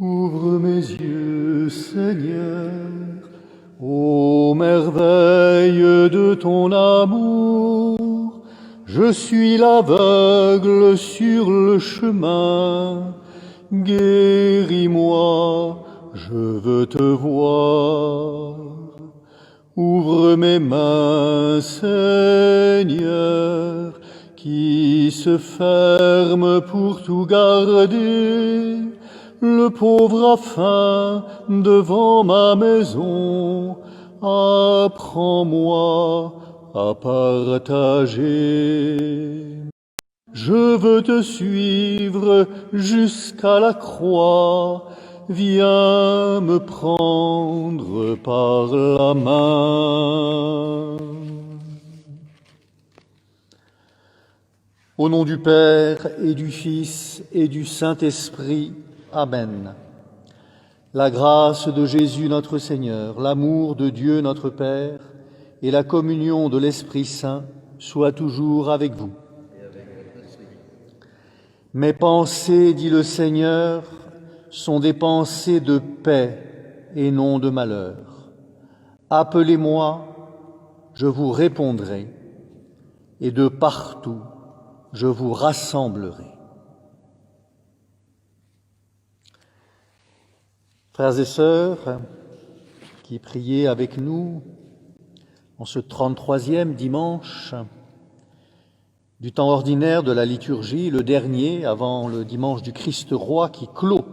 Ouvre mes yeux, Seigneur, ô merveille de ton amour. Je suis l'aveugle sur le chemin. Guéris-moi, je veux te voir. Ouvre mes mains, Seigneur, qui se ferment pour tout garder. Le pauvre a faim devant ma maison, apprends-moi à partager. Je veux te suivre jusqu'à la croix, viens me prendre par la main. Au nom du Père et du Fils et du Saint-Esprit, Amen. La grâce de Jésus notre Seigneur, l'amour de Dieu notre Père et la communion de l'Esprit Saint soient toujours avec vous. Mes pensées, dit le Seigneur, sont des pensées de paix et non de malheur. Appelez-moi, je vous répondrai, et de partout je vous rassemblerai. Frères et sœurs, qui priez avec nous en ce 33e dimanche du temps ordinaire de la liturgie, le dernier avant le dimanche du Christ roi qui clôt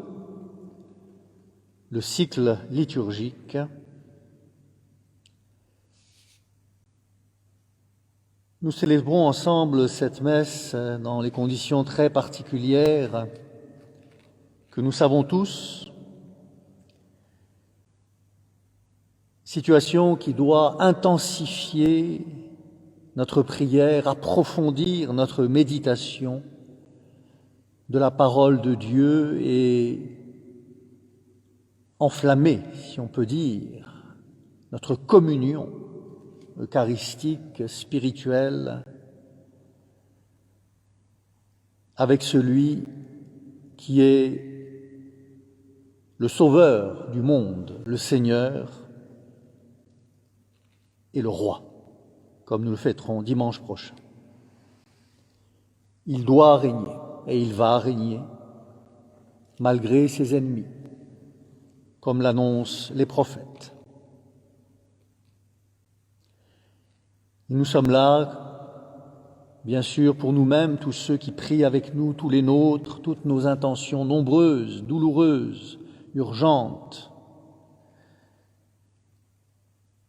le cycle liturgique, nous célébrons ensemble cette messe dans les conditions très particulières que nous savons tous. Situation qui doit intensifier notre prière, approfondir notre méditation de la parole de Dieu et enflammer, si on peut dire, notre communion eucharistique, spirituelle, avec celui qui est le Sauveur du monde, le Seigneur, et le roi, comme nous le fêterons dimanche prochain. Il doit régner et il va régner malgré ses ennemis, comme l'annoncent les prophètes. Nous sommes là, bien sûr, pour nous-mêmes, tous ceux qui prient avec nous, tous les nôtres, toutes nos intentions nombreuses, douloureuses, urgentes.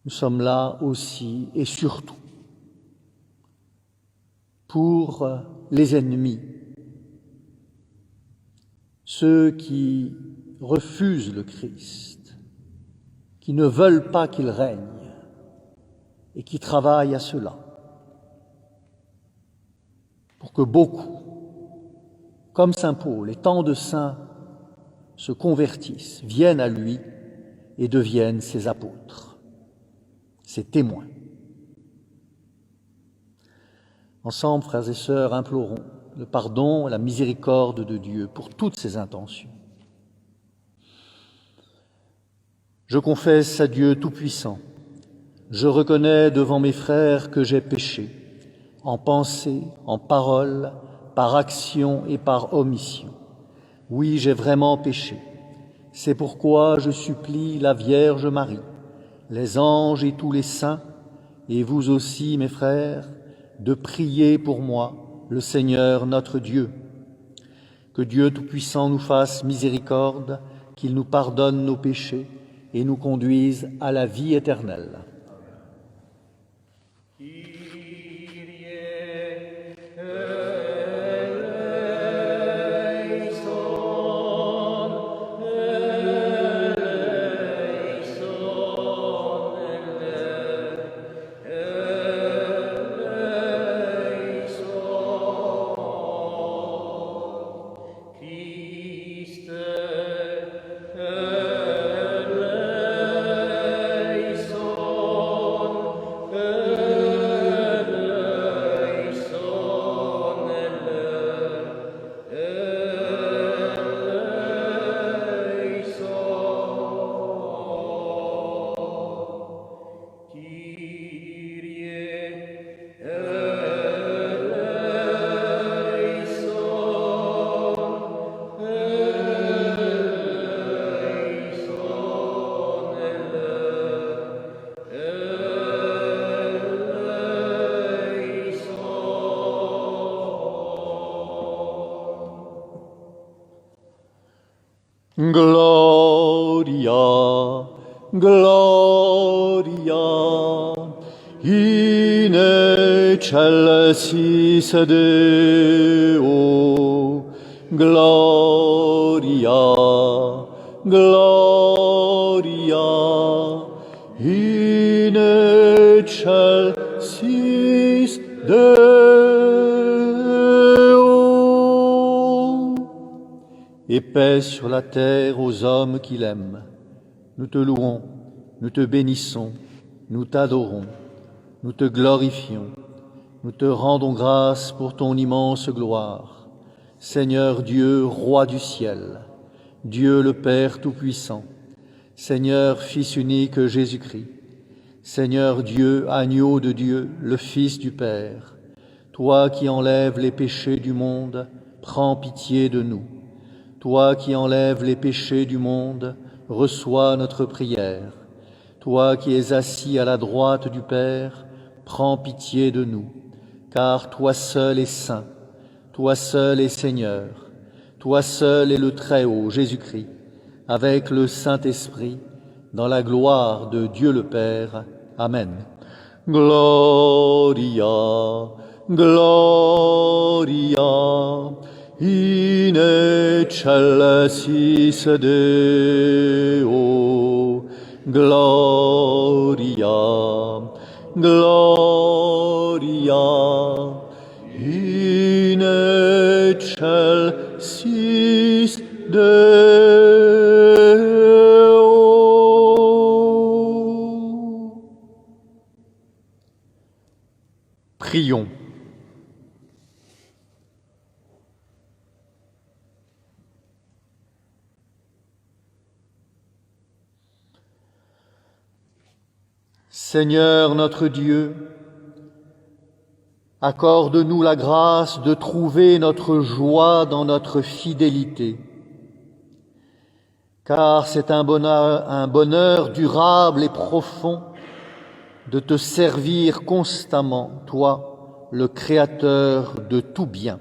Nous sommes là aussi et surtout pour les ennemis, ceux qui refusent le Christ, qui ne veulent pas qu'il règne et qui travaillent à cela, pour que beaucoup, comme saint Paul et tant de saints, se convertissent, viennent à lui et deviennent ses apôtres, ses témoins. Ensemble, frères et sœurs, implorons le pardon et la miséricorde de Dieu pour toutes ses intentions. Je confesse à Dieu Tout-Puissant, je reconnais devant mes frères que j'ai péché, en pensée, en parole, par action et par omission. Oui, j'ai vraiment péché. C'est pourquoi je supplie la Vierge Marie, les anges et tous les saints, et vous aussi, mes frères, de prier pour moi, le Seigneur notre Dieu. Que Dieu Tout-Puissant nous fasse miséricorde, qu'il nous pardonne nos péchés et nous conduise à la vie éternelle. Eleison Gloria, Gloria, in excelsis Deo. Gloria, Gloria, in excelsis Deo. Et paix sur la terre aux hommes qu'il aime. Nous te louons, nous te bénissons, nous t'adorons, nous te glorifions, nous te rendons grâce pour ton immense gloire. Seigneur Dieu, Roi du ciel, Dieu le Père Tout-Puissant, Seigneur Fils unique Jésus-Christ, Seigneur Dieu, Agneau de Dieu, le Fils du Père, toi qui enlèves les péchés du monde, prends pitié de nous. Toi qui enlèves les péchés du monde, reçois notre prière. Toi qui es assis à la droite du Père, prends pitié de nous, car toi seul es saint, toi seul es Seigneur, toi seul es le Très-Haut, Jésus-Christ, avec le Saint-Esprit, dans la gloire de Dieu le Père. Amen. Gloria, Gloria, in excelsis Deo. Gloria, Gloria, in excelsis Deo. Prions. Seigneur notre Dieu, accorde-nous la grâce de trouver notre joie dans notre fidélité, car c'est un bonheur durable et profond de te servir constamment, toi, le Créateur de tout bien.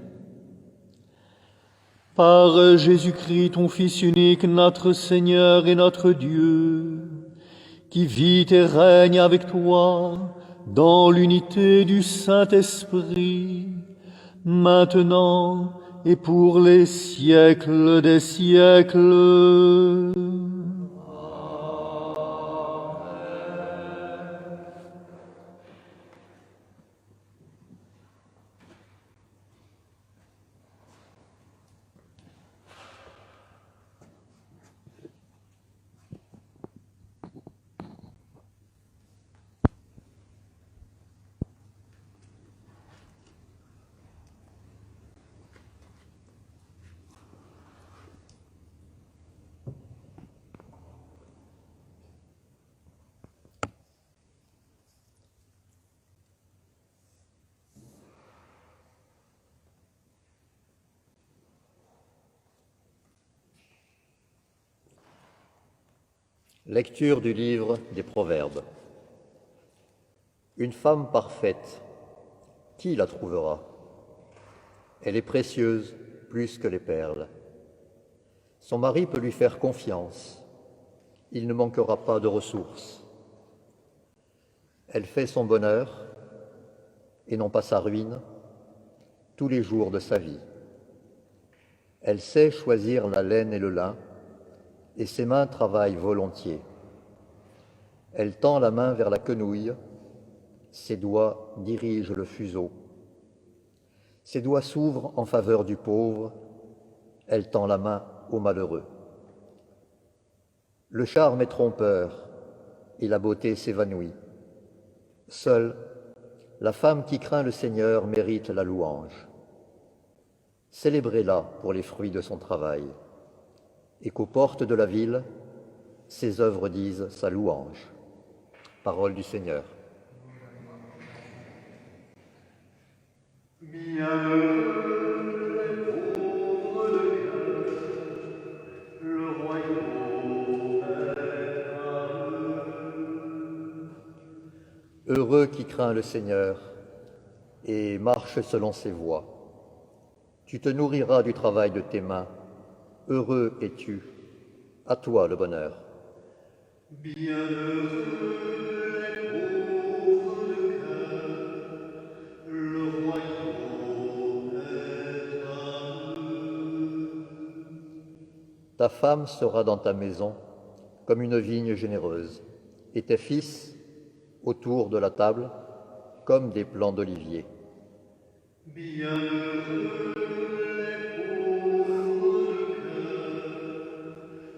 Par Jésus-Christ, ton Fils unique, notre Seigneur et notre Dieu, qui vit et règne avec toi dans l'unité du Saint-Esprit, maintenant et pour les siècles des siècles. Lecture du livre des Proverbes. Une femme parfaite, qui la trouvera? Elle est précieuse plus que les perles. Son mari peut lui faire confiance. Il ne manquera pas de ressources. Elle fait son bonheur, et non pas sa ruine, tous les jours de sa vie. Elle sait choisir la laine et le lin, et ses mains travaillent volontiers. Elle tend la main vers la quenouille, ses doigts dirigent le fuseau. Ses doigts s'ouvrent en faveur du pauvre, elle tend la main au malheureux. Le charme est trompeur, et la beauté s'évanouit. Seule, la femme qui craint le Seigneur mérite la louange. Célébrez-la pour les fruits de son travail, et qu'aux portes de la ville, ses œuvres disent sa louange. Parole du Seigneur. Bienheureux les pauvres de cœur, le royaume est à eux. Heureux qui craint le Seigneur et marche selon ses voies. Tu te nourriras du travail de tes mains. Heureux es-tu, À toi le bonheur. Bienheureux les pauvres de cœur, le royaume est à eux. Ta femme sera dans ta maison comme une vigne généreuse, et tes fils, autour de la table, comme des plants d'olivier. Bienheureux les pauvres de cœur,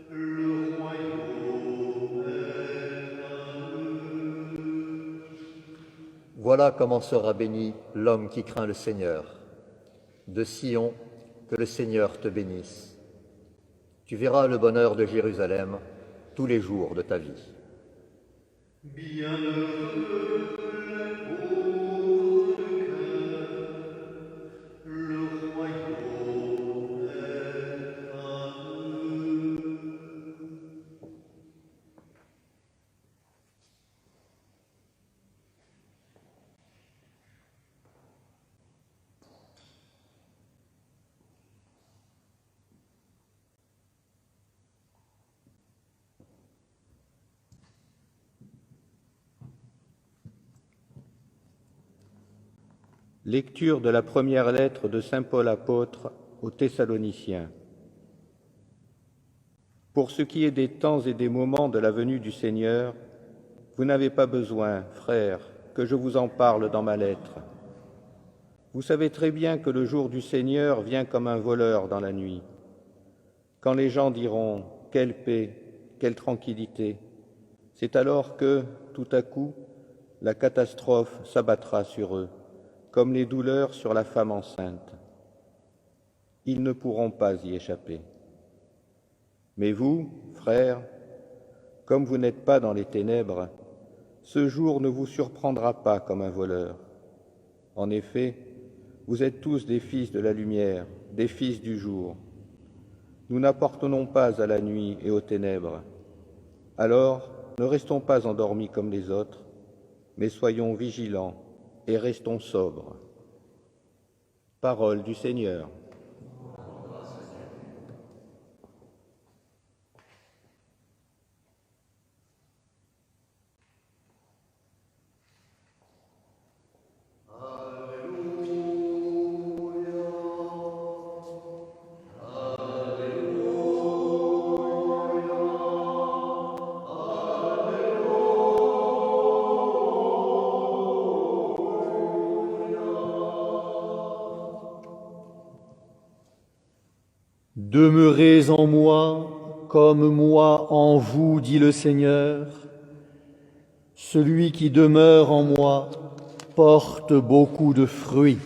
le royaume est à eux. Voilà comment sera béni l'homme qui craint le Seigneur. De Sion, que le Seigneur te bénisse. Tu verras le bonheur de Jérusalem tous les jours de ta vie. Bienheureux les pauvres de cœur, le royaume est à eux. Lecture de la première lettre de saint Paul apôtre aux Thessaloniciens. Pour ce qui est des temps et des moments de la venue du Seigneur, vous n'avez pas besoin, frères, que je vous en parle dans ma lettre. Vous savez très bien que le jour du Seigneur vient comme un voleur dans la nuit. Quand les gens diront « quelle paix, quelle tranquillité », c'est alors que, tout à coup, la catastrophe s'abattra sur eux, comme les douleurs sur la femme enceinte. Ils ne pourront pas y échapper. Mais vous, frères, comme vous n'êtes pas dans les ténèbres, ce jour ne vous surprendra pas comme un voleur. En effet, vous êtes tous des fils de la lumière, des fils du jour. Nous n'appartenons pas à la nuit et aux ténèbres. Alors, ne restons pas endormis comme les autres, mais soyons vigilants et restons sobres. Parole du Seigneur. Demeurez en moi, comme moi en vous, dit le Seigneur. Celui qui demeure en moi porte beaucoup de fruits.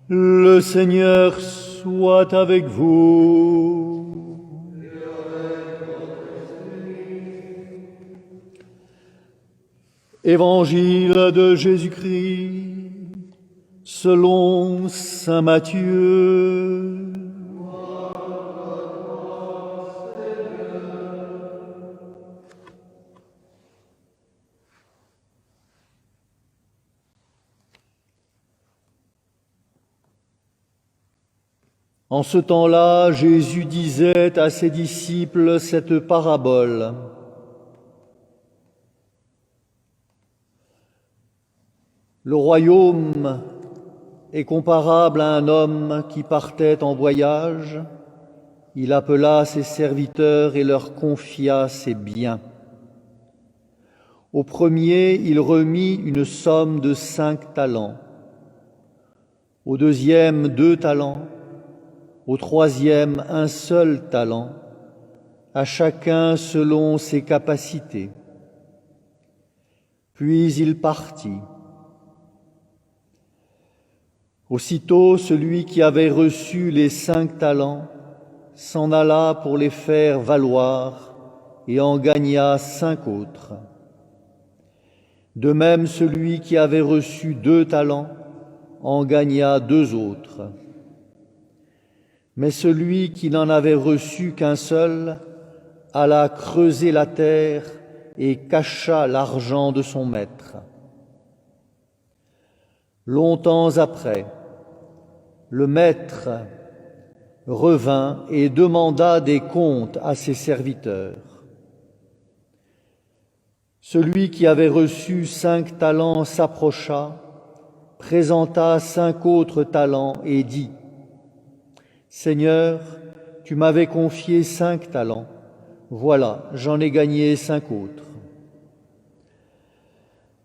Le Seigneur soit avec vous. Évangile de Jésus-Christ selon saint Matthieu. En ce temps-là, Jésus disait à ses disciples cette parabole. Le royaume est comparable à un homme qui partait en voyage. Il appela ses serviteurs et leur confia ses biens. Au premier, il remit une somme de 5 talents. Au deuxième, 2 talents. Au troisième, un seul talent, à chacun selon ses capacités. Puis il partit. Aussitôt, celui qui avait reçu les 5 talents s'en alla pour les faire valoir et en gagna 5 autres. De même, celui qui avait reçu 2 talents en gagna 2 autres. Mais celui qui n'en avait reçu qu'un seul alla creuser la terre et cacha l'argent de son maître. Longtemps après, le maître revint et demanda des comptes à ses serviteurs. Celui qui avait reçu 5 talents s'approcha, présenta 5 autres talents et dit : « Seigneur, tu m'avais confié 5 talents, voilà, j'en ai gagné 5 autres. »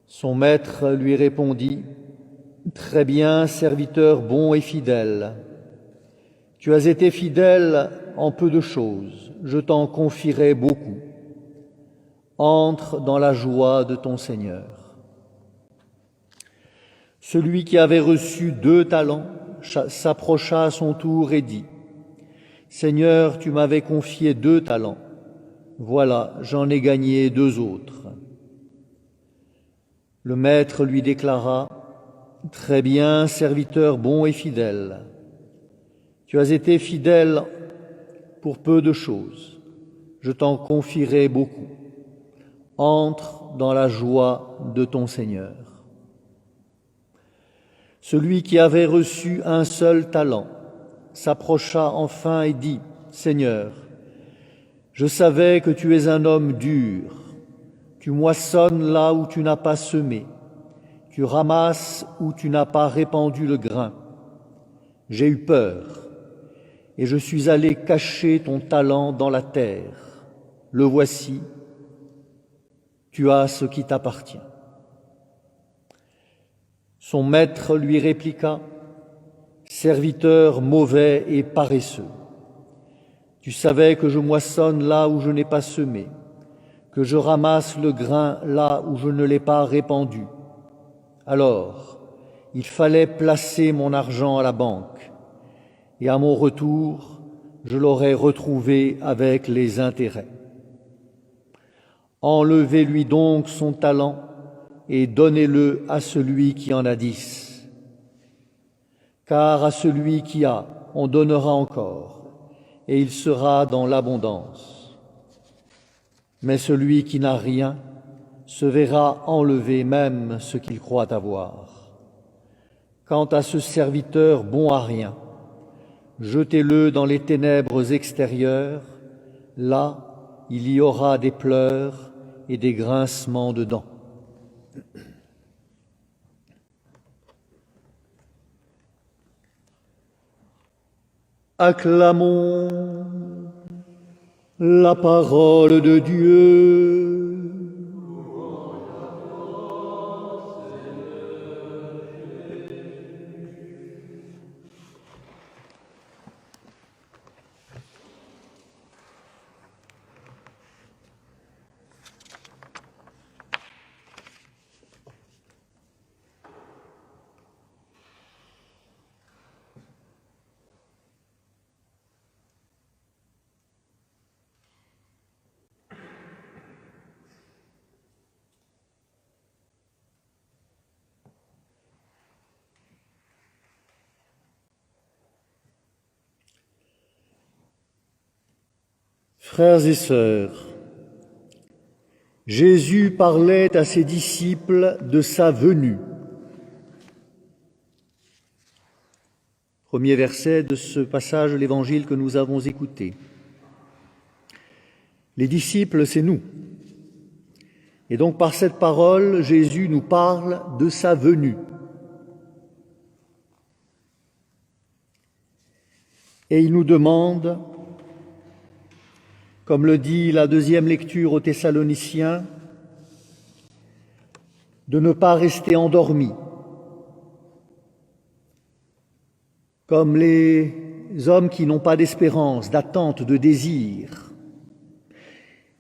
Son maître lui répondit : « Très bien, serviteur bon et fidèle. Tu as été fidèle en peu de choses, je t'en confierai beaucoup. Entre dans la joie de ton Seigneur. » Celui qui avait reçu 2 talents s'approcha à son tour et dit : « Seigneur, tu m'avais confié 2 talents, voilà, j'en ai gagné 2 autres. » Le maître lui déclara : « Très bien, serviteur bon et fidèle. Tu as été fidèle pour peu de choses, je t'en confierai beaucoup. Entre dans la joie de ton Seigneur. » Celui qui avait reçu un seul talent s'approcha enfin et dit : « Seigneur, je savais que tu es un homme dur, tu moissonnes là où tu n'as pas semé, tu ramasses où tu n'as pas répandu le grain. J'ai eu peur, et je suis allé cacher ton talent dans la terre. Le voici, tu as ce qui t'appartient. » Son maître lui répliqua : « Serviteur mauvais et paresseux, tu savais que je moissonne là où je n'ai pas semé, que je ramasse le grain là où je ne l'ai pas répandu. Alors, il fallait placer mon argent à la banque, et à mon retour, je l'aurais retrouvé avec les intérêts. Enlevez-lui donc son talent et donnez-le à celui qui en a 10. Car à celui qui a, on donnera encore, et il sera dans l'abondance. Mais celui qui n'a rien se verra enlever même ce qu'il croit avoir. Quant à ce serviteur bon à rien, jetez-le dans les ténèbres extérieures, là il y aura des pleurs et des grincements de dents. » Acclamons la parole de Dieu. Frères et sœurs, Jésus parlait à ses disciples de sa venue. Premier verset de ce passage de l'Évangile que nous avons écouté. Les disciples, c'est nous. Et donc par cette parole, Jésus nous parle de sa venue. Et il nous demande, comme le dit la deuxième lecture aux Thessaloniciens, de ne pas rester endormis, comme les hommes qui n'ont pas d'espérance, d'attente, de désir,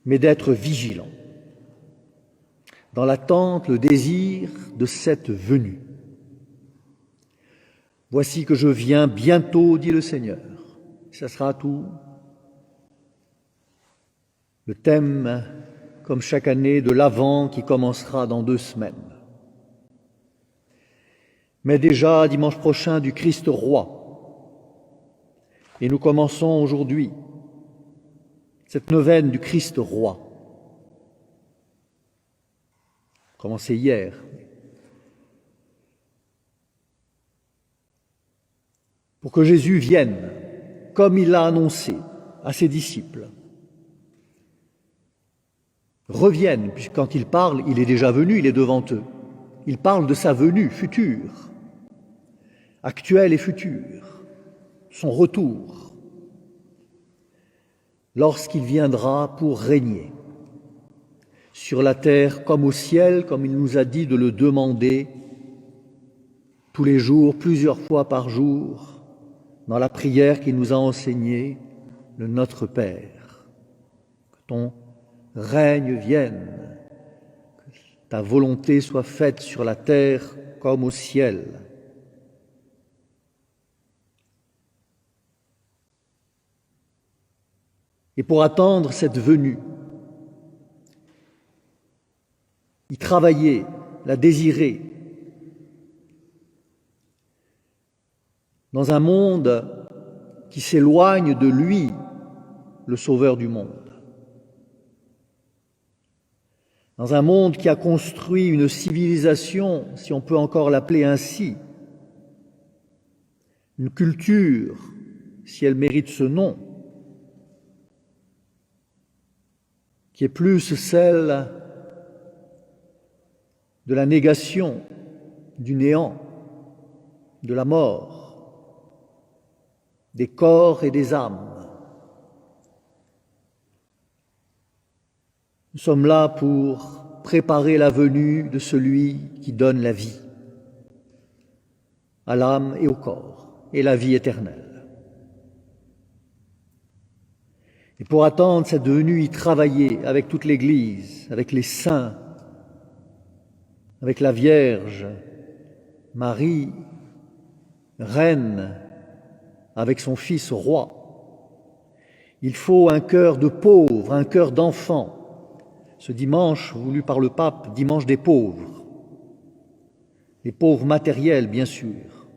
mais d'être vigilants, dans l'attente, le désir de cette venue. « Voici que je viens bientôt, dit le Seigneur. » Ça sera tout. Le thème comme chaque année, de l'Avent qui commencera dans 2 semaines. Mais déjà, dimanche prochain, du Christ roi. Et nous commençons aujourd'hui cette neuvaine du Christ roi. Commencé hier. Pour que Jésus vienne, comme il l'a annoncé à ses disciples. Revienne, puisque quand il parle, il est déjà venu, il est devant eux. Il parle de sa venue future, actuelle et future, son retour, lorsqu'il viendra pour régner, sur la terre comme au ciel, comme il nous a dit de le demander tous les jours, plusieurs fois par jour, dans la prière qu'il nous a enseignée, le Notre Père. Que ton règne vienne, que ta volonté soit faite sur la terre comme au ciel. Et pour attendre cette venue, y travailler, la désirer, dans un monde qui s'éloigne de lui, le Sauveur du monde. Dans un monde qui a construit une civilisation, si on peut encore l'appeler ainsi, une culture, si elle mérite ce nom, qui est plus celle de la négation, du néant, de la mort, des corps et des âmes. Nous sommes là pour préparer la venue de celui qui donne la vie à l'âme et au corps, et la vie éternelle. Et pour attendre cette venue, y travailler avec toute l'Église, avec les saints, avec la Vierge, Marie, Reine, avec son Fils roi. Il faut un cœur de pauvre, un cœur d'enfant. Ce dimanche, voulu par le pape, dimanche des pauvres. Les pauvres matériels, bien sûr,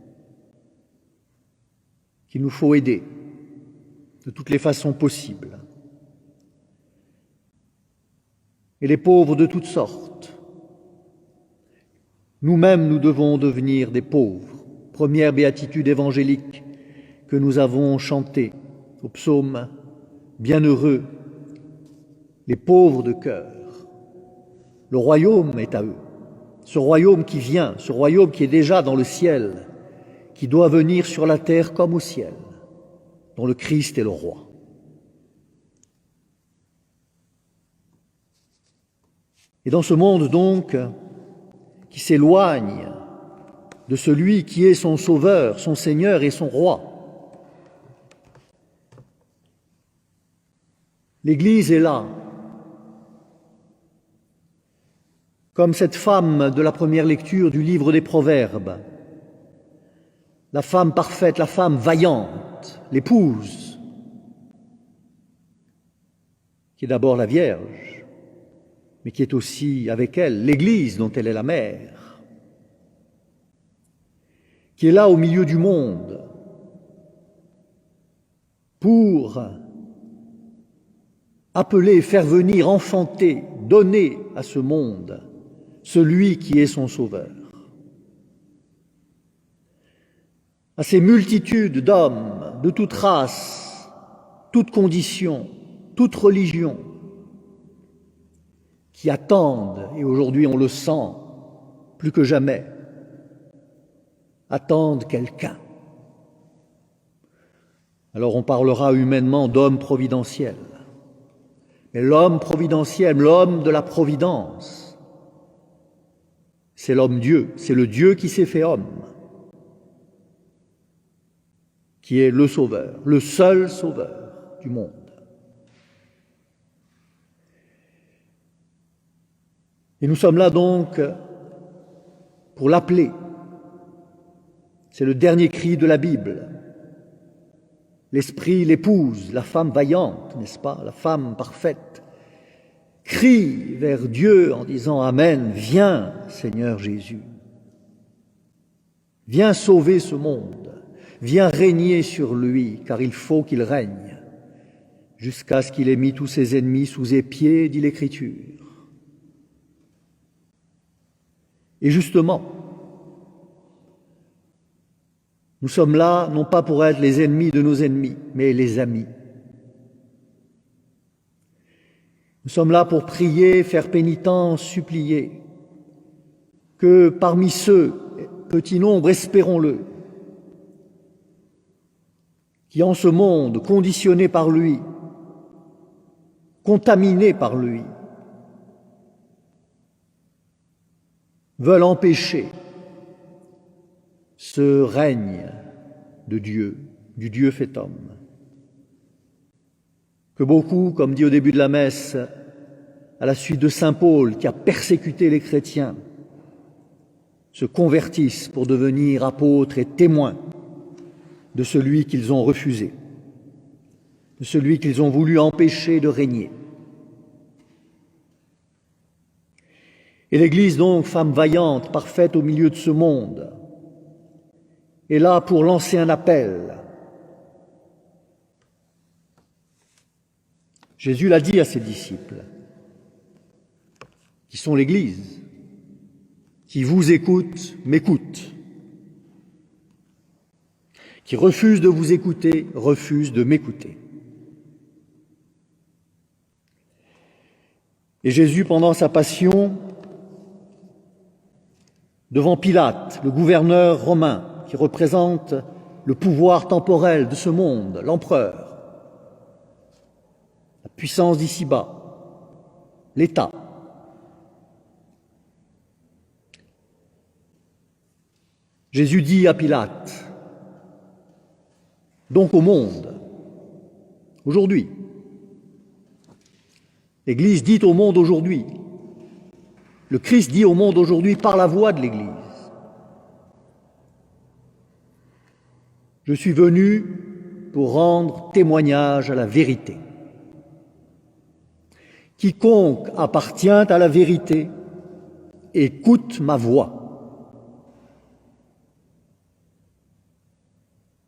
qu'il nous faut aider de toutes les façons possibles. Et les pauvres de toutes sortes. Nous-mêmes, nous devons devenir des pauvres. Première béatitude évangélique que nous avons chantée au psaume « Bienheureux, les pauvres de cœur ». Le royaume est à eux. Ce royaume qui vient, ce royaume qui est déjà dans le ciel, qui doit venir sur la terre comme au ciel, dont le Christ est le roi. Et dans ce monde donc, qui s'éloigne de celui qui est son Sauveur, son Seigneur et son Roi, l'Église est là, comme cette femme de la première lecture du livre des Proverbes, la femme parfaite, la femme vaillante, l'épouse, qui est d'abord la Vierge, mais qui est aussi avec elle l'Église dont elle est la mère, qui est là au milieu du monde pour appeler, faire venir, enfanter, donner à ce monde celui qui est son Sauveur. À ces multitudes d'hommes de toute race, toute condition, toute religion, qui attendent, et aujourd'hui on le sent plus que jamais, attendent quelqu'un. Alors on parlera humainement d'homme providentiel. Mais l'homme providentiel, l'homme de la providence, c'est l'homme-dieu, c'est le Dieu qui s'est fait homme, qui est le Sauveur, le seul Sauveur du monde. Et nous sommes là donc pour l'appeler. C'est le dernier cri de la Bible. L'esprit l'épouse, la femme vaillante, n'est-ce pas, la femme parfaite, crie crie vers Dieu en disant « Amen, viens Seigneur Jésus, viens sauver ce monde, viens régner sur lui, car il faut qu'il règne, jusqu'à ce qu'il ait mis tous ses ennemis sous ses pieds, dit l'Écriture. » Et justement, nous sommes là non pas pour être les ennemis de nos ennemis, mais les amis. Nous sommes là pour prier, faire pénitence, supplier, que parmi ceux, petit nombre, espérons-le, qui en ce monde, conditionné par lui, contaminé par lui, veulent empêcher ce règne de Dieu, du Dieu fait homme. Que beaucoup, comme dit au début de la messe, à la suite de saint Paul, qui a persécuté les chrétiens, se convertissent pour devenir apôtres et témoins de celui qu'ils ont refusé, de celui qu'ils ont voulu empêcher de régner. Et l'Église, donc, femme vaillante, parfaite au milieu de ce monde, est là pour lancer un appel. Jésus l'a dit à ses disciples, qui sont l'Église, qui vous écoutent, m'écoutent, qui refusent de vous écouter, refusent de m'écouter. Et Jésus, pendant sa passion, devant Pilate, le gouverneur romain, qui représente le pouvoir temporel de ce monde, l'empereur, la puissance d'ici-bas, l'État. Jésus dit à Pilate, donc au monde, aujourd'hui, l'Église dit au monde aujourd'hui, le Christ dit au monde aujourd'hui par la voix de l'Église, je suis venu pour rendre témoignage à la vérité. Quiconque appartient à la vérité écoute ma voix.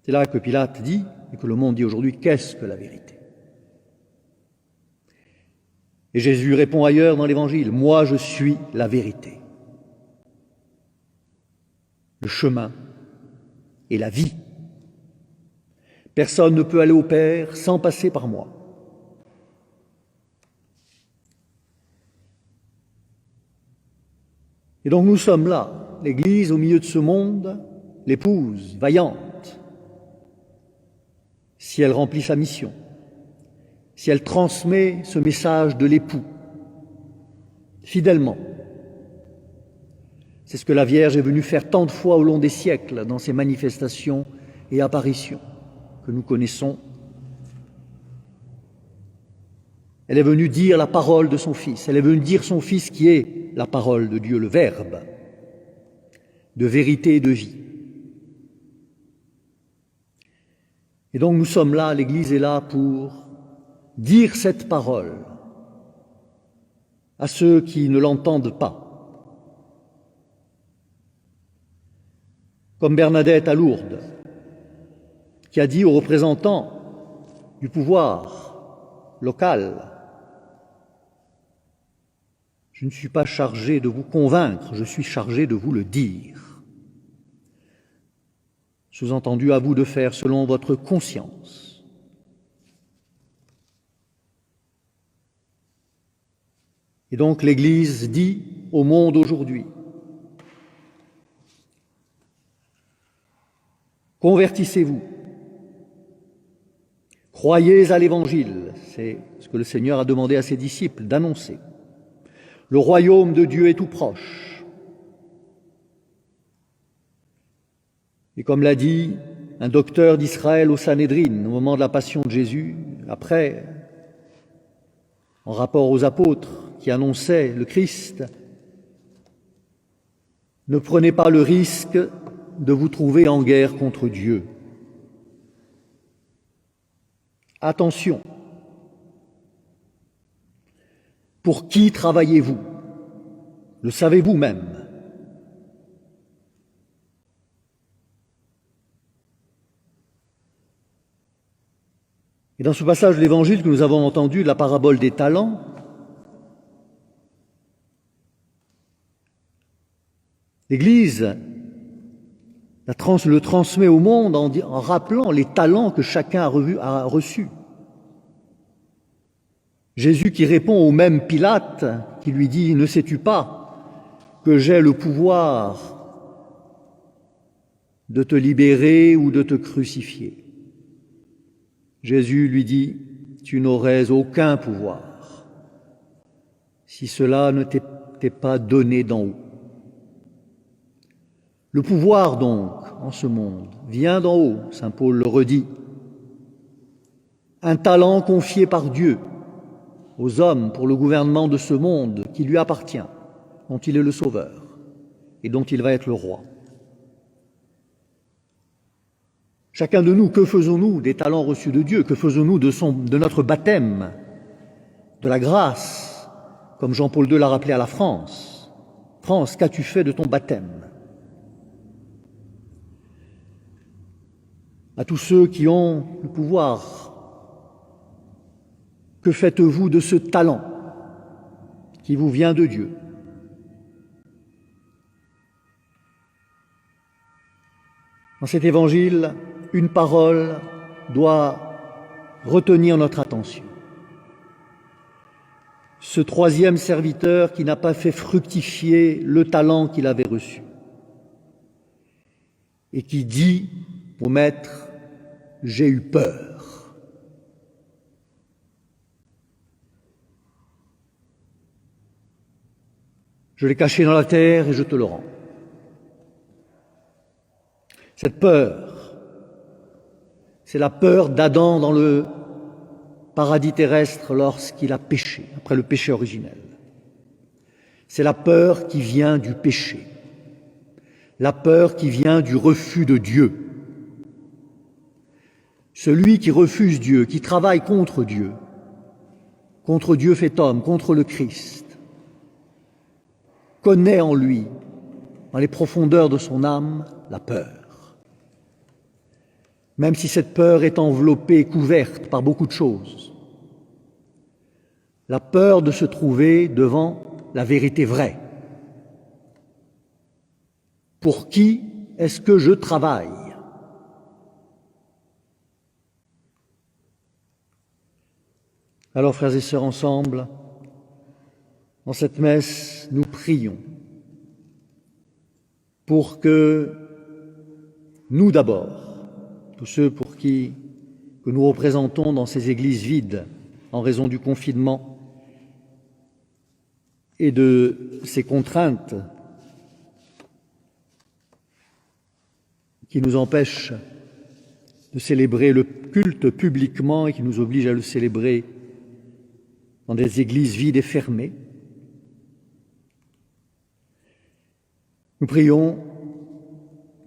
C'est là que Pilate dit, et que le monde dit aujourd'hui, qu'est-ce que la vérité? Et Jésus répond ailleurs dans l'Évangile, moi je suis la vérité, le chemin et la vie. Personne ne peut aller au Père sans passer par moi. Et donc nous sommes là, l'Église au milieu de ce monde, l'épouse vaillante, si elle remplit sa mission, si elle transmet ce message de l'époux fidèlement. C'est ce que la Vierge est venue faire tant de fois au long des siècles dans ses manifestations et apparitions que nous connaissons. Elle est venue dire la parole de son Fils, elle est venue dire son Fils qui est la parole de Dieu, le Verbe, de vérité et de vie. Et donc nous sommes là, l'Église est là pour dire cette parole à ceux qui ne l'entendent pas. Comme Bernadette à Lourdes, qui a dit aux représentants du pouvoir local, je ne suis pas chargé de vous convaincre, je suis chargé de vous le dire. Sous-entendu, à vous de faire selon votre conscience. Et donc l'Église dit au monde aujourd'hui, convertissez-vous, croyez à l'Évangile, c'est ce que le Seigneur a demandé à ses disciples d'annoncer. Le royaume de Dieu est tout proche. Et comme l'a dit un docteur d'Israël au Sanhédrin au moment de la passion de Jésus, après, en rapport aux apôtres qui annonçaient le Christ, ne prenez pas le risque de vous trouver en guerre contre Dieu. Attention, Pour qui travaillez-vous? Le savez-vous même? Et dans ce passage de l'Évangile que nous avons entendu, la parabole des talents, l'Église le transmet au monde en rappelant les talents que chacun a reçus. Jésus qui répond au même Pilate, qui lui dit « Ne sais-tu pas que j'ai le pouvoir de te libérer ou de te crucifier ?» Jésus lui dit « Tu n'aurais aucun pouvoir si cela ne t'est pas donné d'en haut. » Le pouvoir donc, en ce monde, vient d'en haut, saint Paul le redit. Un talent confié par Dieu aux hommes pour le gouvernement de ce monde qui lui appartient, dont il est le sauveur et dont il va être le roi. Chacun de nous, que faisons-nous des talents reçus de Dieu? Que faisons-nous de notre baptême, de la grâce, comme Jean-Paul II l'a rappelé à la France? France, qu'as-tu fait de ton baptême? À tous ceux qui ont le pouvoir, que faites-vous de ce talent qui vous vient de Dieu? Dans cet évangile, une parole doit retenir notre attention. Ce troisième serviteur qui n'a pas fait fructifier le talent qu'il avait reçu et qui dit au maître « J'ai eu peur ». Je l'ai caché dans la terre et je te le rends. Cette peur, c'est la peur d'Adam dans le paradis terrestre lorsqu'il a péché, après le péché originel. C'est la peur qui vient du péché, la peur qui vient du refus de Dieu. Celui qui refuse Dieu, qui travaille contre Dieu fait homme, contre le Christ, connaît en lui, dans les profondeurs de son âme, la peur. Même si cette peur est enveloppée, couverte par beaucoup de choses. La peur de se trouver devant la vérité vraie. Pour qui est-ce que je travaille? Alors, frères et sœurs, ensemble, dans cette messe, nous prions pour que nous d'abord, tous ceux que nous représentons dans ces églises vides en raison du confinement et de ces contraintes qui nous empêchent de célébrer le culte publiquement et qui nous obligent à le célébrer dans des églises vides et fermées. Nous prions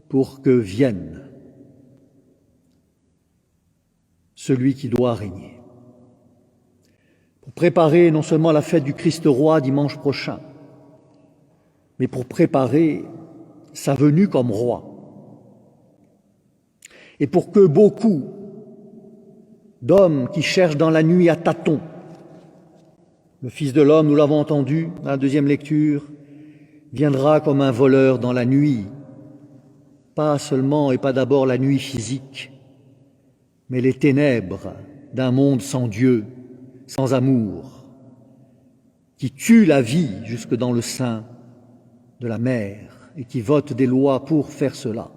pour que vienne celui qui doit régner, pour préparer non seulement la fête du Christ roi dimanche prochain, mais pour préparer sa venue comme roi. Et pour que beaucoup d'hommes qui cherchent dans la nuit à tâtons, le Fils de l'homme, nous l'avons entendu dans la deuxième lecture, viendra comme un voleur dans la nuit, pas seulement et pas d'abord la nuit physique, mais les ténèbres d'un monde sans Dieu, sans amour, qui tue la vie jusque dans le sein de la mère et qui vote des lois pour faire cela.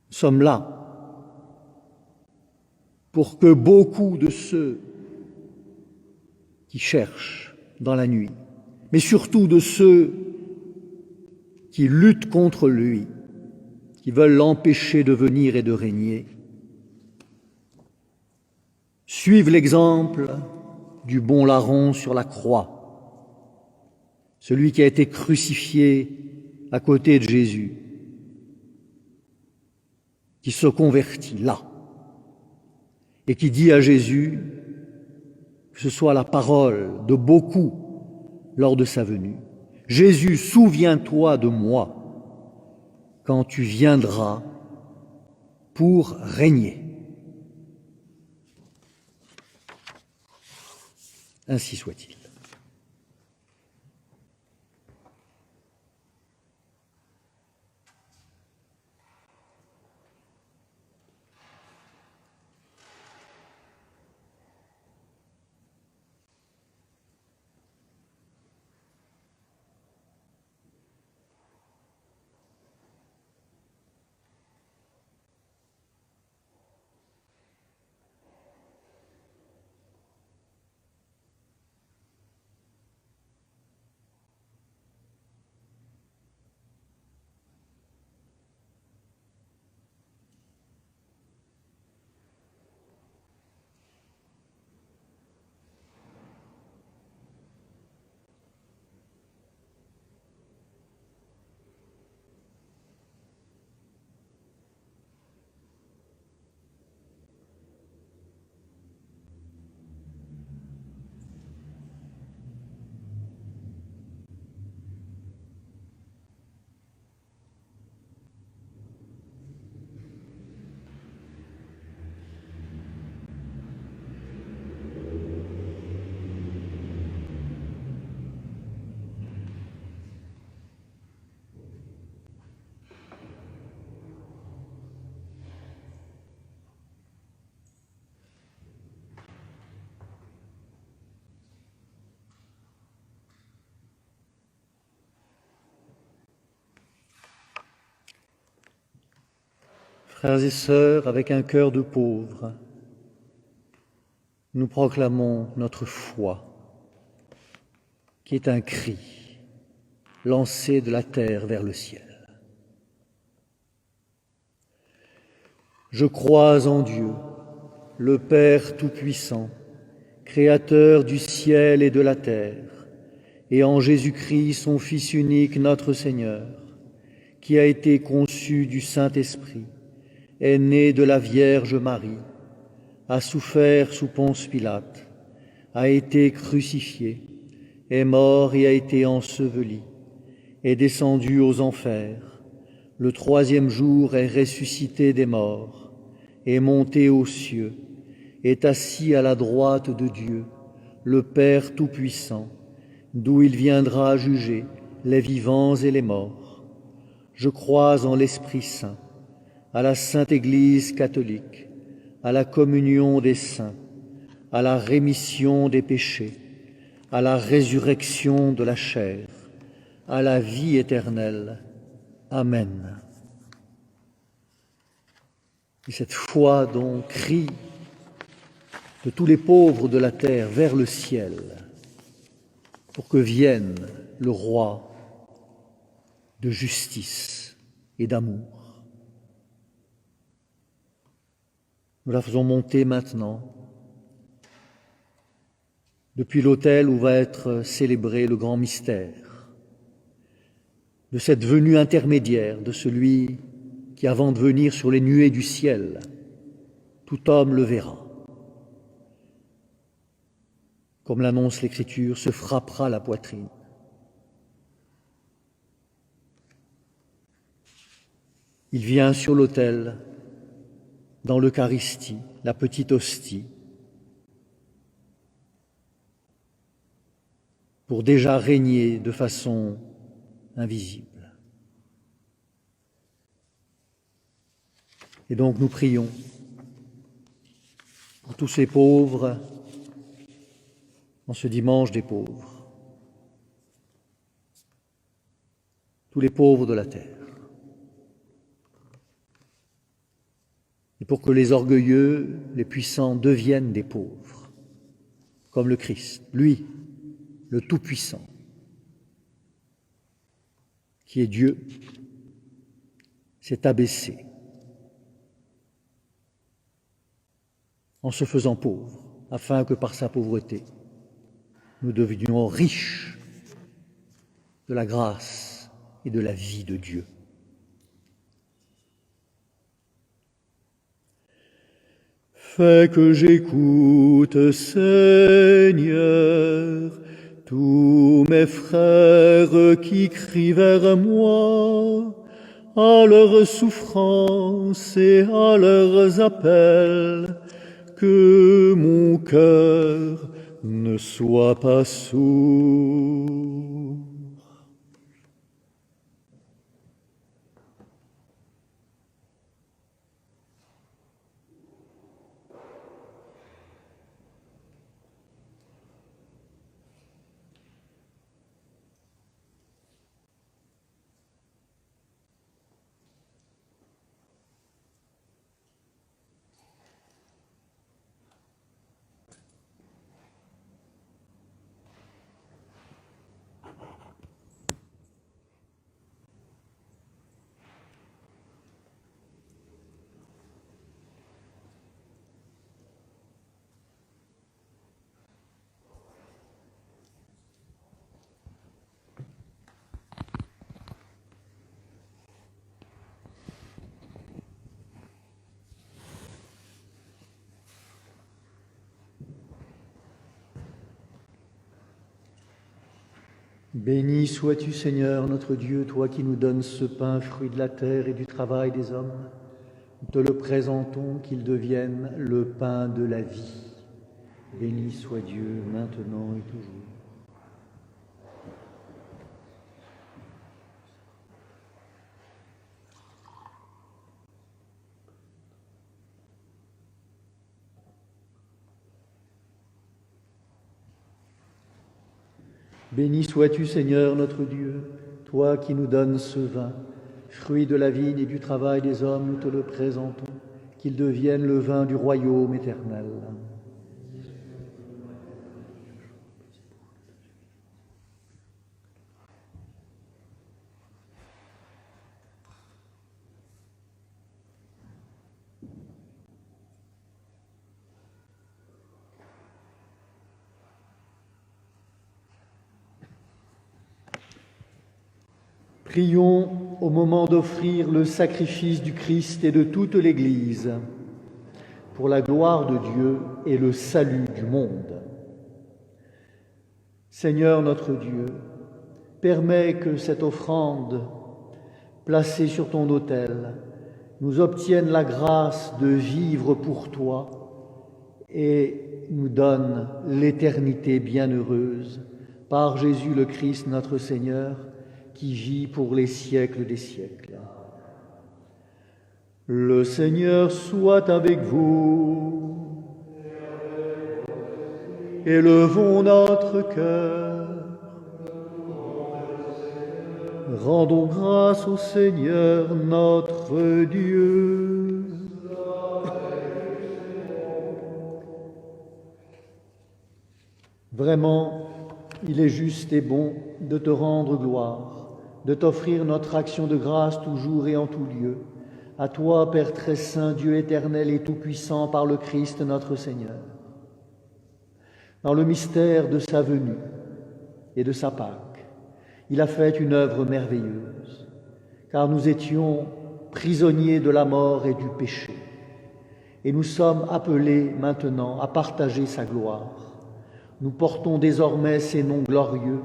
Nous sommes là pour que beaucoup de ceux qui cherchent dans la nuit, mais surtout de ceux qui luttent contre lui, qui veulent l'empêcher de venir et de régner, suivent l'exemple du bon larron sur la croix, celui qui a été crucifié à côté de Jésus, qui se convertit là et qui dit à Jésus que ce soit la parole de beaucoup lors de sa venue. Jésus, souviens-toi de moi quand tu viendras pour régner. Ainsi soit-il. Frères et sœurs, avec un cœur de pauvres, nous proclamons notre foi, qui est un cri lancé de la terre vers le ciel. Je crois en Dieu, le Père Tout-Puissant, Créateur du ciel et de la terre, et en Jésus-Christ, son Fils unique, notre Seigneur, qui a été conçu du Saint-Esprit, est né de la Vierge Marie, a souffert sous Ponce Pilate, a été crucifié, est mort et a été enseveli, est descendu aux enfers, le troisième jour est ressuscité des morts, est monté aux cieux, est assis à la droite de Dieu, le Père Tout-Puissant, d'où il viendra juger les vivants et les morts. Je crois en l'Esprit Saint, à la Sainte Église catholique, à la communion des saints, à la rémission des péchés, à la résurrection de la chair, à la vie éternelle. Amen. Et cette foi dont crie de tous les pauvres de la terre vers le ciel, pour que vienne le roi de justice et d'amour. Nous la faisons monter maintenant depuis l'autel où va être célébré le grand mystère de cette venue intermédiaire de celui qui, avant de venir sur les nuées du ciel, tout homme le verra. Comme l'annonce l'Écriture, se frappera la poitrine. Il vient sur l'autel, dans l'Eucharistie, la petite hostie, pour déjà régner de façon invisible. Et donc nous prions pour tous ces pauvres en ce dimanche des pauvres, tous les pauvres de la terre. Et pour que les orgueilleux, les puissants deviennent des pauvres, comme le Christ, lui, le Tout-Puissant, qui est Dieu, s'est abaissé en se faisant pauvre, afin que par sa pauvreté, nous devenions riches de la grâce et de la vie de Dieu. Fais que j'écoute, Seigneur, tous mes frères qui crient vers moi, à leurs souffrances et à leurs appels, que mon cœur ne soit pas sourd. Béni sois-tu, Seigneur, notre Dieu, toi qui nous donnes ce pain, fruit de la terre et du travail des hommes. Nous te le présentons, qu'il devienne le pain de la vie. Béni soit Dieu, maintenant et toujours. Béni sois-tu, Seigneur, notre Dieu, toi qui nous donnes ce vin, fruit de la vigne et du travail des hommes, nous te le présentons, qu'il devienne le vin du royaume éternel. Prions au moment d'offrir le sacrifice du Christ et de toute l'Église pour la gloire de Dieu et le salut du monde. Seigneur notre Dieu, permets que cette offrande placée sur ton autel nous obtienne la grâce de vivre pour toi et nous donne l'éternité bienheureuse par Jésus le Christ notre Seigneur, qui vit pour les siècles des siècles. Le Seigneur soit avec vous. Élevons notre cœur. Rendons grâce au Seigneur notre Dieu. Vraiment, il est juste et bon de te rendre gloire, de t'offrir notre action de grâce toujours et en tout lieu. À toi, Père très saint, Dieu éternel et tout-puissant, par le Christ notre Seigneur. Dans le mystère de sa venue et de sa Pâque, il a fait une œuvre merveilleuse, car nous étions prisonniers de la mort et du péché, et nous sommes appelés maintenant à partager sa gloire. Nous portons désormais ces noms glorieux: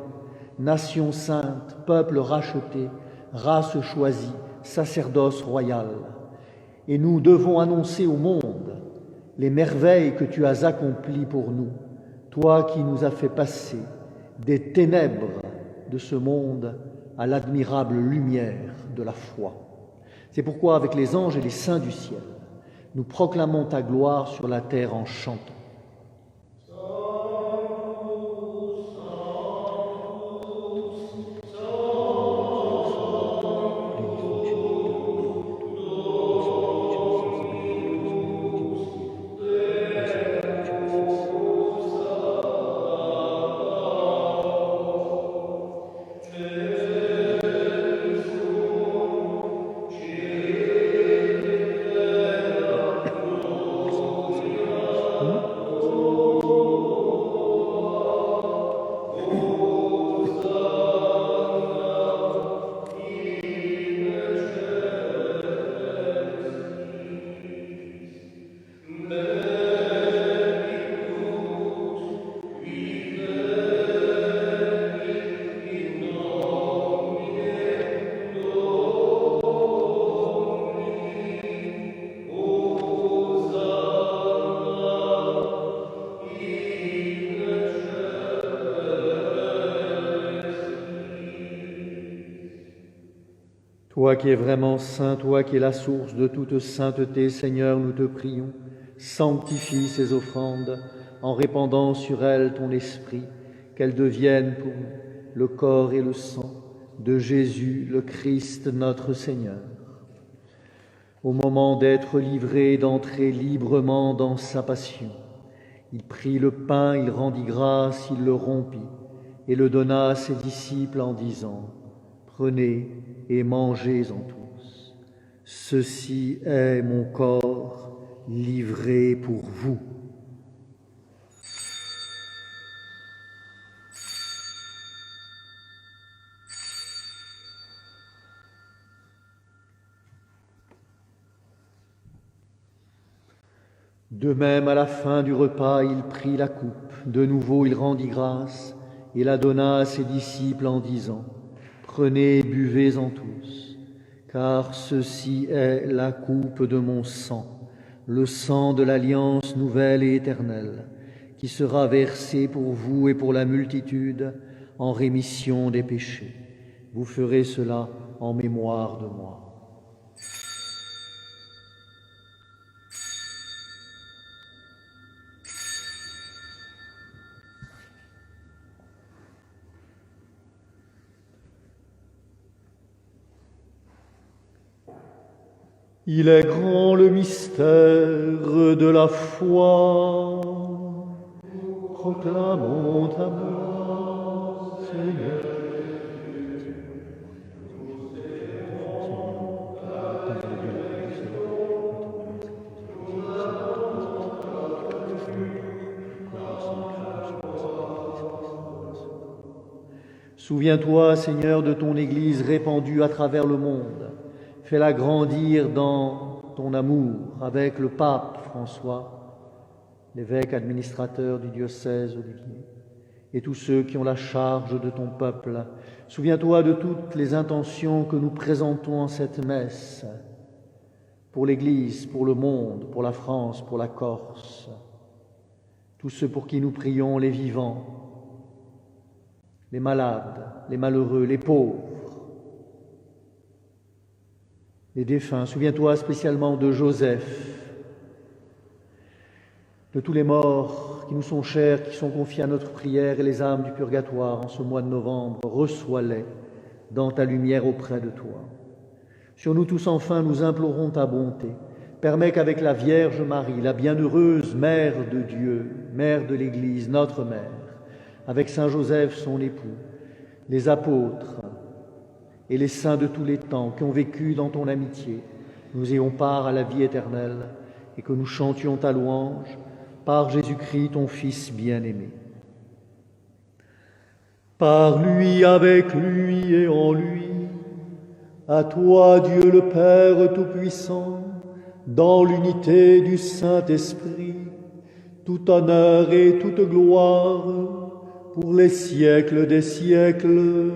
nation sainte, peuple racheté, race choisie, sacerdoce royal. Et nous devons annoncer au monde les merveilles que tu as accomplies pour nous, toi qui nous as fait passer des ténèbres de ce monde à l'admirable lumière de la foi. C'est pourquoi, avec les anges et les saints du ciel, nous proclamons ta gloire sur la terre en chantant. Toi qui es vraiment saint, toi qui es la source de toute sainteté, Seigneur, nous te prions, sanctifie ces offrandes en répandant sur elles ton esprit, qu'elles deviennent pour nous le corps et le sang de Jésus, le Christ, notre Seigneur. Au moment d'être livré, d'entrer librement dans sa passion, il prit le pain, il rendit grâce, il le rompit et le donna à ses disciples en disant « Prenez et mangez-en tous. Ceci est mon corps livré pour vous. » De même, à la fin du repas, il prit la coupe. De nouveau, il rendit grâce et la donna à ses disciples en disant « Prenez et buvez-en tous, car ceci est la coupe de mon sang, le sang de l'alliance nouvelle et éternelle, qui sera versé pour vous et pour la multitude en rémission des péchés. Vous ferez cela en mémoire de moi. » Il est grand le mystère de la foi. Proclamons ta mort, Seigneur. Souviens-toi, Seigneur, de ton Église répandue à travers le monde. Fais-la grandir dans ton amour avec le pape François, l'évêque administrateur du diocèse d'Olivier, et tous ceux qui ont la charge de ton peuple. Souviens-toi de toutes les intentions que nous présentons en cette messe, pour l'Église, pour le monde, pour la France, pour la Corse, tous ceux pour qui nous prions, les vivants, les malades, les malheureux, les pauvres, les défunts. Souviens-toi spécialement de Joseph, de tous les morts qui nous sont chers, qui sont confiés à notre prière, et les âmes du purgatoire en ce mois de novembre. Reçois-les dans ta lumière auprès de toi. Sur nous tous enfin, nous implorons ta bonté. Permets qu'avec la Vierge Marie, la bienheureuse Mère de Dieu, Mère de l'Église, notre Mère, avec Saint Joseph, son époux, les apôtres, et les saints de tous les temps qui ont vécu dans ton amitié, nous ayons part à la vie éternelle et que nous chantions ta louange par Jésus-Christ, ton Fils bien-aimé. Par lui, avec lui et en lui, à toi, Dieu le Père Tout-Puissant, dans l'unité du Saint-Esprit, tout honneur et toute gloire pour les siècles des siècles.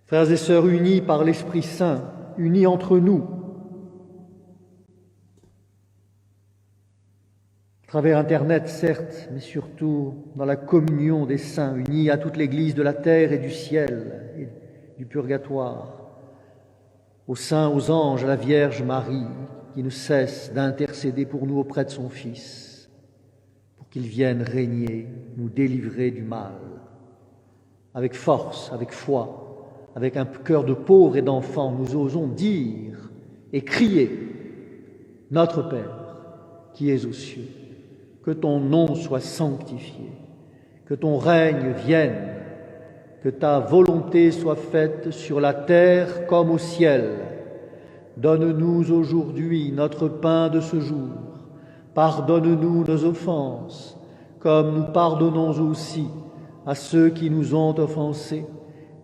Frères et sœurs unis par l'Esprit Saint, unis entre nous, à travers Internet certes, mais surtout dans la communion des saints, unis à toute l'Église de la terre et du ciel et du purgatoire, aux saints, aux anges, à la Vierge Marie, qui ne cesse d'intercéder pour nous auprès de son Fils, pour qu'il vienne régner, nous délivrer du mal, avec force, avec foi, avec un cœur de pauvre et d'enfant, nous osons dire et crier « Notre Père, qui es aux cieux, que ton nom soit sanctifié, que ton règne vienne, que ta volonté soit faite sur la terre comme au ciel. Donne-nous aujourd'hui notre pain de ce jour. Pardonne-nous nos offenses, comme nous pardonnons aussi à ceux qui nous ont offensés.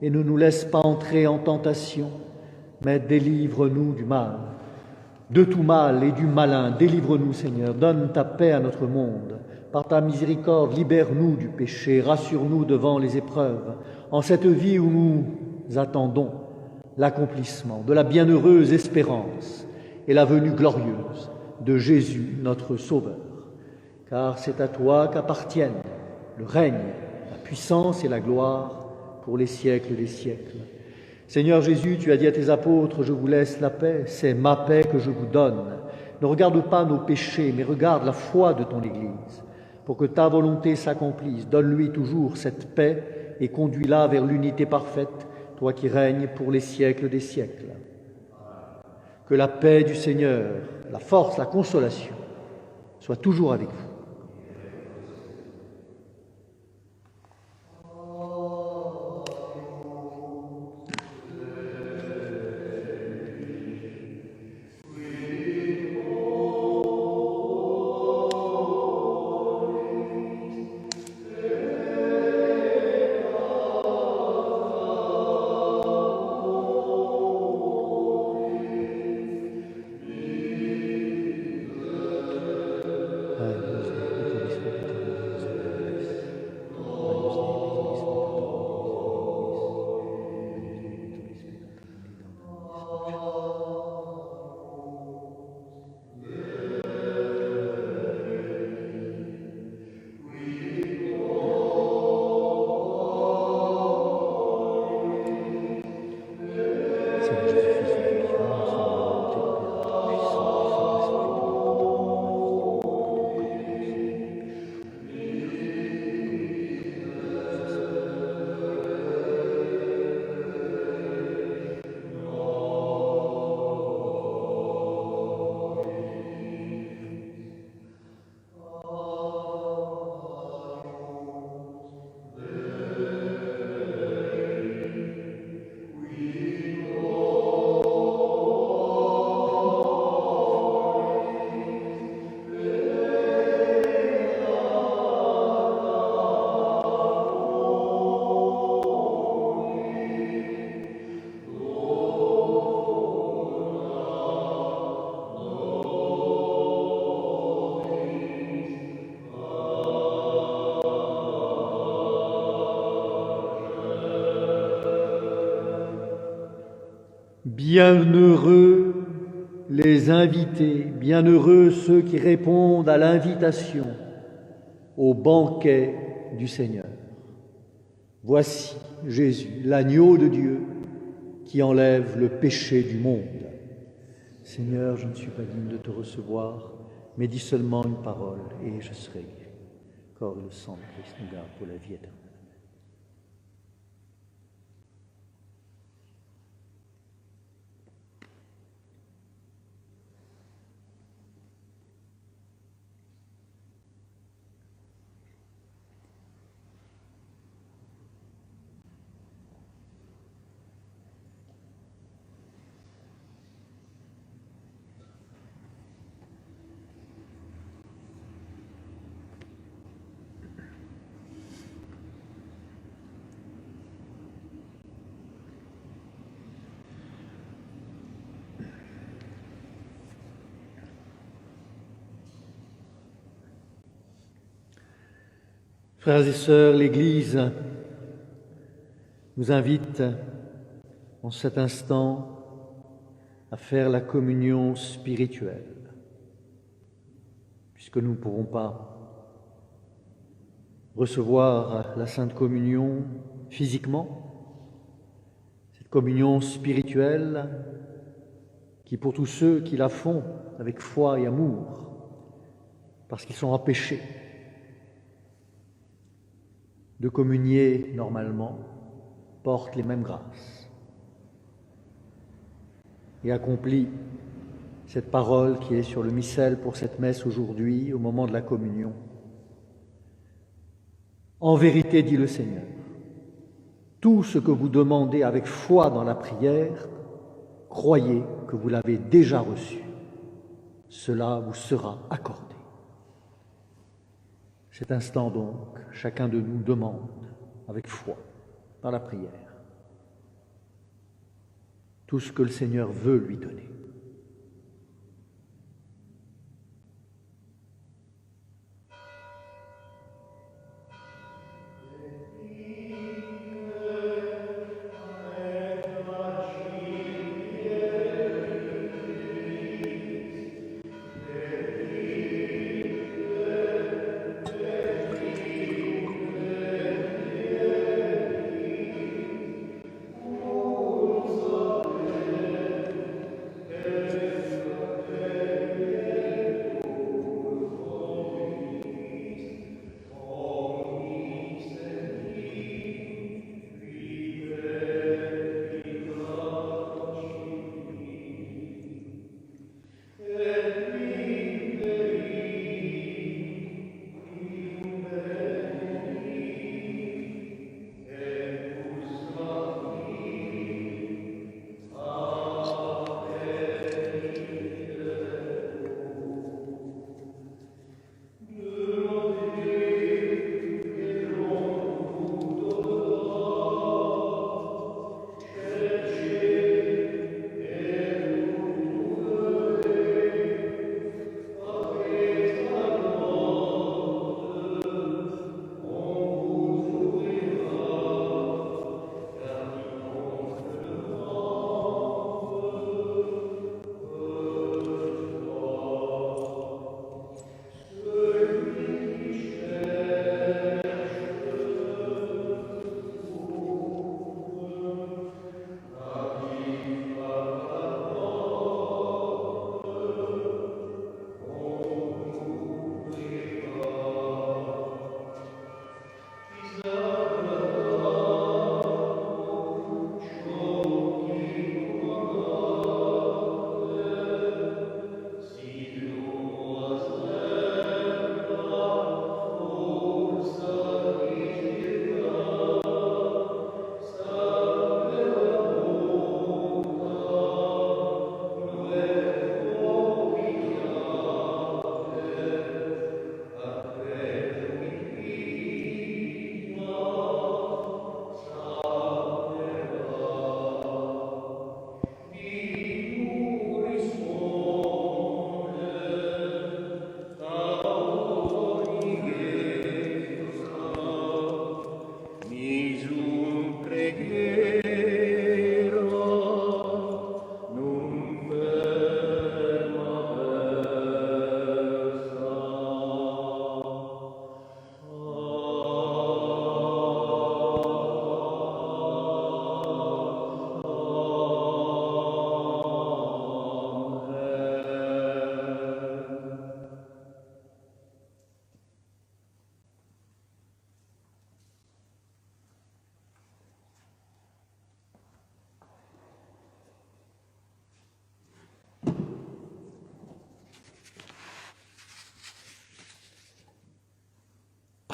Et ne nous laisse pas entrer en tentation, mais délivre-nous du mal. De tout mal et du malin, délivre-nous, Seigneur. Donne ta paix à notre monde. Par ta miséricorde, libère-nous du péché, rassure-nous devant les épreuves. En cette vie où nous attendons l'accomplissement de la bienheureuse espérance et la venue glorieuse de Jésus, notre Sauveur. Car c'est à toi qu'appartiennent le règne, la puissance et la gloire pour les siècles des siècles. Seigneur Jésus, tu as dit à tes apôtres, je vous laisse la paix, c'est ma paix que je vous donne. Ne regarde pas nos péchés, mais regarde la foi de ton Église. Pour que ta volonté s'accomplisse, donne-lui toujours cette paix et conduis-la vers l'unité parfaite, toi qui règnes pour les siècles des siècles. Que la paix du Seigneur, la force, la consolation, soit toujours avec vous. Bienheureux les invités, bienheureux ceux qui répondent à l'invitation au banquet du Seigneur. Voici Jésus, l'agneau de Dieu qui enlève le péché du monde. Seigneur, je ne suis pas digne de te recevoir, mais dis seulement une parole et je serai guéri. Corps et le sang de Christ nous gardent pour la vie éternelle. Frères et sœurs, l'Église nous invite en cet instant à faire la communion spirituelle, puisque nous ne pourrons pas recevoir la Sainte Communion physiquement, cette communion spirituelle qui, pour tous ceux qui la font avec foi et amour, parce qu'ils sont empêchés de communier normalement, porte les mêmes grâces et accomplit cette parole qui est sur le missel pour cette messe aujourd'hui, au moment de la communion. En vérité, dit le Seigneur, tout ce que vous demandez avec foi dans la prière, croyez que vous l'avez déjà reçu. Cela vous sera accordé. Cet instant donc, chacun de nous demande avec foi dans la prière tout ce que le Seigneur veut lui donner.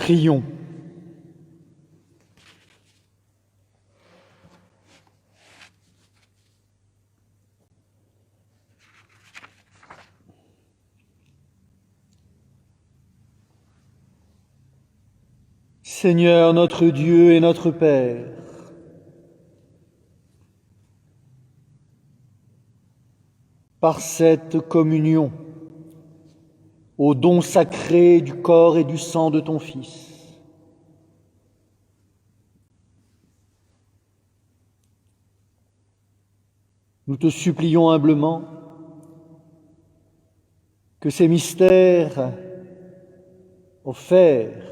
Prions. Seigneur notre Dieu et notre Père, par cette communion, au don sacré du corps et du sang de ton Fils, nous te supplions humblement que ces mystères offerts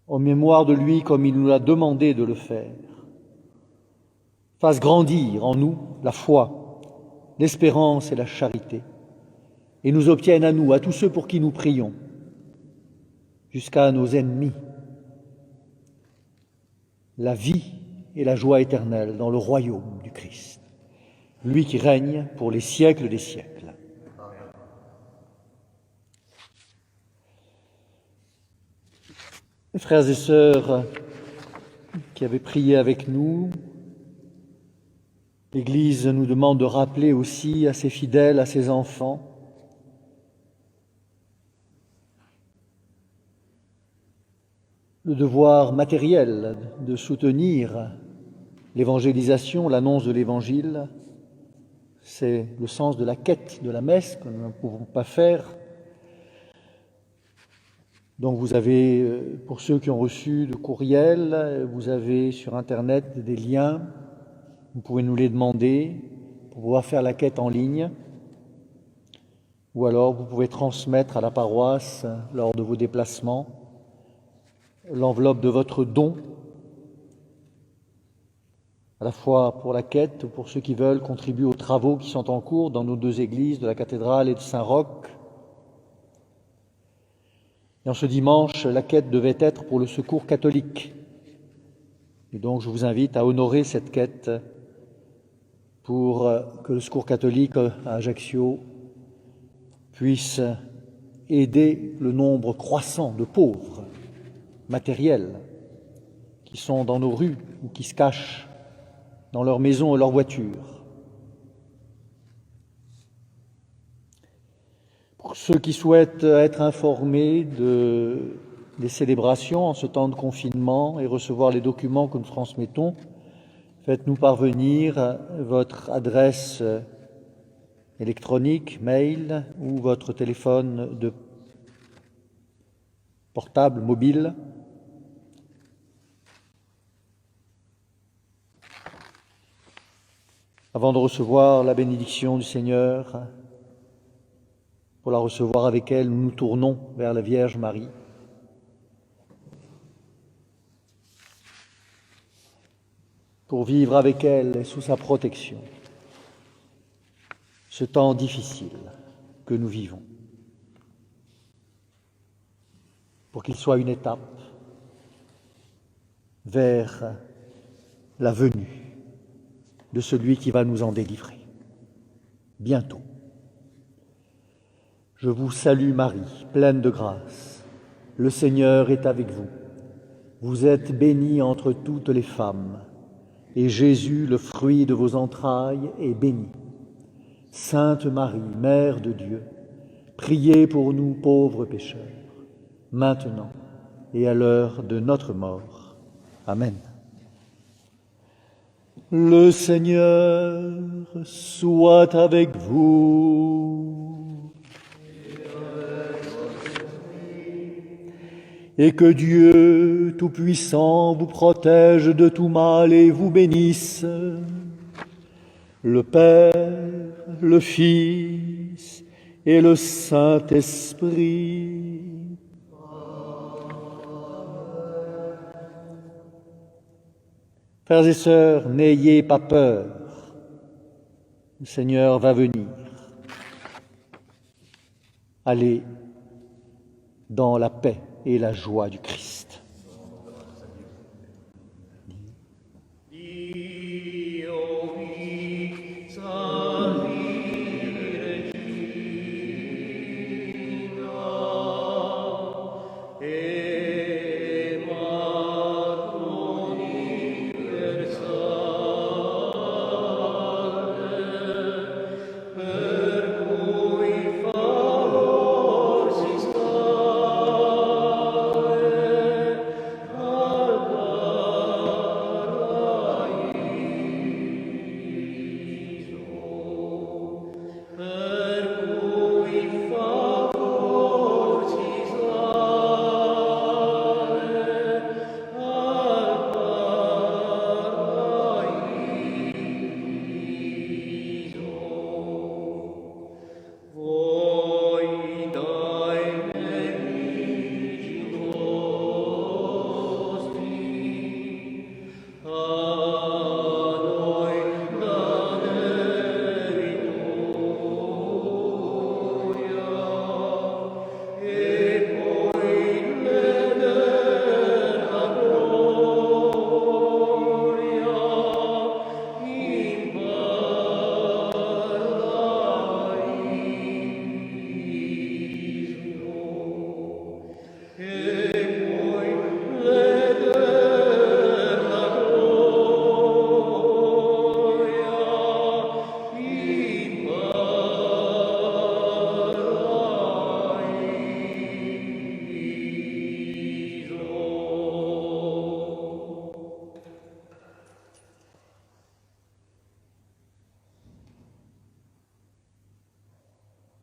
en mémoire de lui comme il nous l'a demandé de le faire, fasse grandir en nous la foi, l'espérance et la charité, et nous obtienne à nous, à tous ceux pour qui nous prions, jusqu'à nos ennemis, la vie et la joie éternelle dans le royaume du Christ, lui qui règne pour les siècles des siècles. Frères et sœurs qui avaient prié avec nous, l'Église nous demande de rappeler aussi à ses fidèles, à ses enfants, le devoir matériel de soutenir l'évangélisation, l'annonce de l'Évangile. C'est le sens de la quête de la messe que nous ne pouvons pas faire. Donc vous avez, pour ceux qui ont reçu le courriel, vous avez sur Internet des liens, vous pouvez nous les demander pour pouvoir faire la quête en ligne, ou alors vous pouvez transmettre à la paroisse, lors de vos déplacements, l'enveloppe de votre don, à la fois pour la quête ou pour ceux qui veulent contribuer aux travaux qui sont en cours dans nos deux églises de la cathédrale et de Saint-Roch. Et en ce dimanche, la quête devait être pour le Secours catholique. Et donc je vous invite à honorer cette quête pour que le Secours catholique à Ajaccio puisse aider le nombre croissant de pauvres matériels qui sont dans nos rues ou qui se cachent dans leurs maisons et leurs voitures. Pour ceux qui souhaitent être informés des célébrations en ce temps de confinement et recevoir les documents que nous transmettons, faites-nous parvenir votre adresse électronique, mail ou votre téléphone de portable, mobile. Avant de recevoir la bénédiction du Seigneur, pour la recevoir avec elle, nous nous tournons vers la Vierge Marie. Pour vivre avec elle et sous sa protection ce temps difficile que nous vivons. Pour qu'il soit une étape vers la venue de celui qui va nous en délivrer. Bientôt. Je vous salue Marie, pleine de grâce. Le Seigneur est avec vous. Vous êtes bénie entre toutes les femmes, et Jésus, le fruit de vos entrailles, est béni. Sainte Marie, Mère de Dieu, priez pour nous pauvres pécheurs, maintenant et à l'heure de notre mort. Amen. Le Seigneur soit avec vous. Et que Dieu Tout-Puissant vous protège de tout mal et vous bénisse, le Père, le Fils et le Saint-Esprit. Frères et sœurs, n'ayez pas peur, le Seigneur va venir. Allez dans la paix et la joie du Christ.